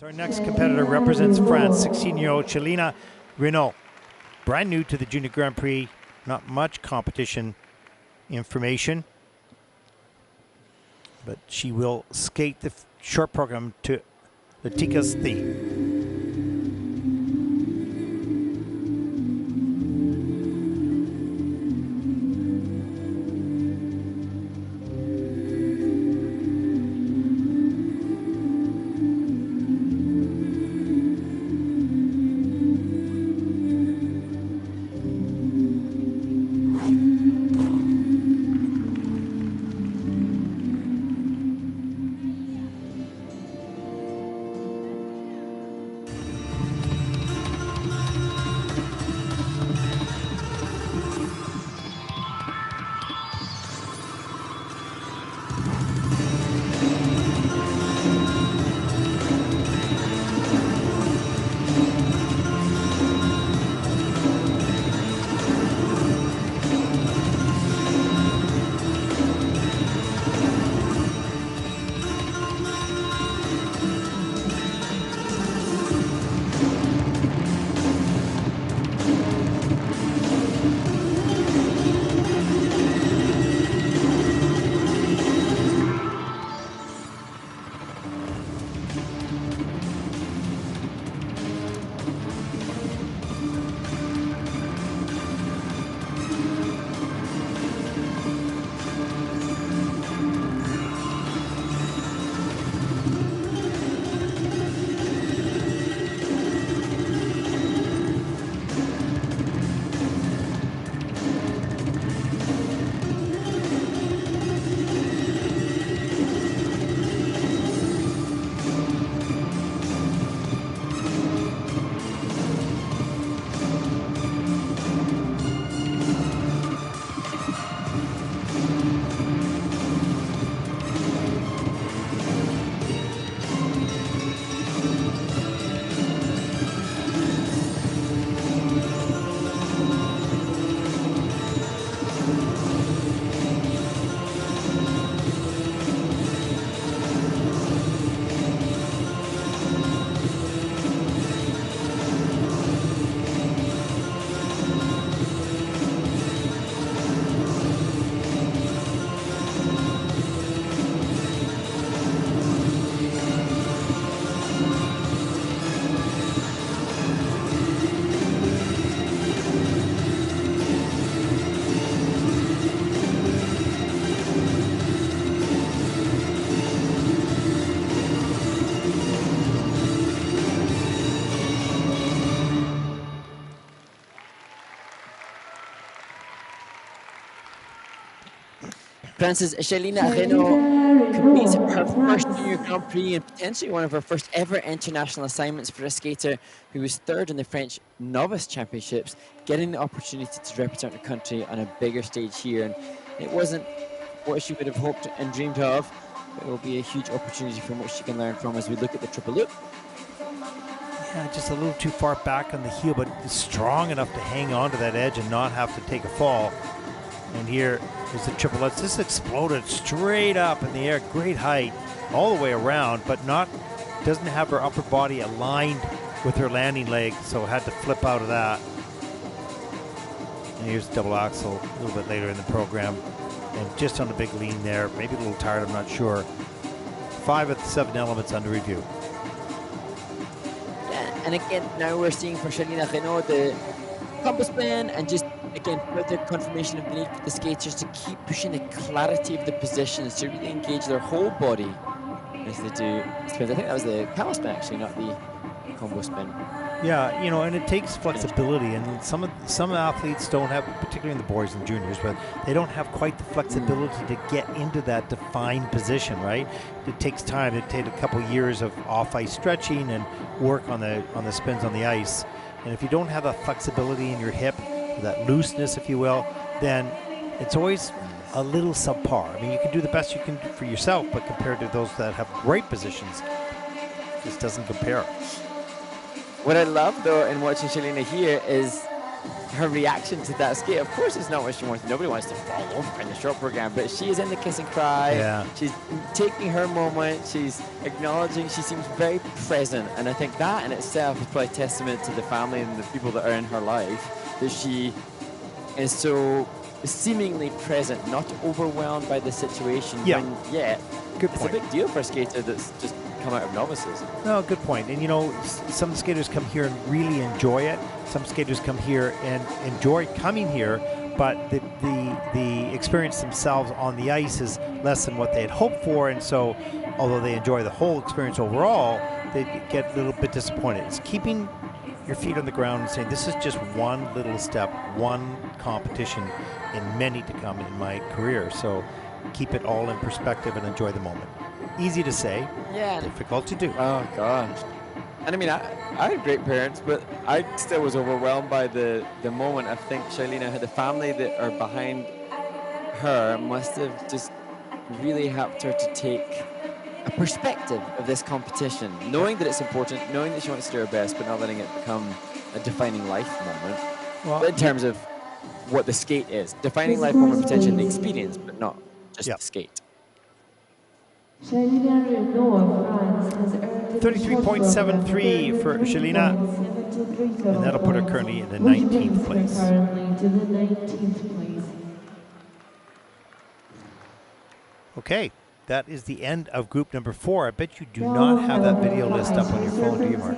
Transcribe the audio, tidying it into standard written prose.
So our next competitor represents France, 16-year-old Shylina RENAUD. Brand new to the Junior Grand Prix, not much competition information, but she will skate the short program to Latika's theme. France's Shylina RENAUD competes her first Junior Grand Prix and potentially one of her first ever international assignments for a skater who was third in the French Novice Championships, getting the opportunity to represent her country on a bigger stage here. And it wasn't what she would have hoped and dreamed of, but it will be a huge opportunity from which she can learn from as we look at the triple loop. Yeah, just a little too far back on the heel, but strong enough to hang on to that edge and not have to take a fall. And here is the triple lutz. This exploded straight up in the air, great height all the way around, but doesn't have her upper body aligned with her landing leg, so had to flip out of that. And here's double axel a little bit later in the program, and just on the big lean there, maybe a little tired, I'm not sure. 5 of the 7 elements under review. Yeah, and again, now we're seeing for Shylina RENAUD the combo spin and just again further confirmation of the need for the skaters to keep pushing the clarity of the positions to really engage their whole body as they do spins. I think that was the camel spin actually, not the combo spin. Yeah, you know, and it takes flexibility, and some athletes don't have, particularly in the boys and juniors, but they don't have quite the flexibility to get into that defined position, right? It takes time. It takes a couple years of off-ice stretching and work on the spins on the ice. And if you don't have that flexibility in your hip, that looseness, if you will, then it's always a little subpar. I mean, you can do the best you can do for yourself, but compared to those that have great positions, this doesn't compare. What I love, though, in watching Shylina here is her reaction to that skate, of course, it's not what she wants. Nobody wants to fall over in the short program, but she is in the kiss and cry. Yeah. She's taking her moment. She's acknowledging. She seems very present, and I think that in itself is probably testament to the family and the people that are in her life, that she is so seemingly present, not overwhelmed by the situation. Yeah. When yet, Good it's point. a big deal for a skater that's just come out of novices. No, good point. And you know, some skaters come here and really enjoy it. Some skaters come here and enjoy coming here, but the experience themselves on the ice is less than what they had hoped for. And so, although they enjoy the whole experience overall, they get a little bit disappointed. It's keeping your feet on the ground and saying, this is just one little step, one competition in many to come in my career. So keep it all in perspective and enjoy the moment. Easy to say, Yeah. difficult to do. Oh gosh. And I mean, I had great parents, but I still was overwhelmed by the moment. I think Shylina had the family that are behind her must have just really helped her to take a perspective of this competition, knowing that it's important, knowing that she wants to do her best, but not letting it become a defining life moment. Well, In terms of what the skate is, defining life moment potential in the experience, but not just Yeah. the skate. Shylina RENAUD of France has earned 33.73 for Shylina, and that'll put her currently in the 19th place. Currently to the 19th place. Okay, that is the end of group number 4. I bet you do not have that video list up on your phone, do you, Mark?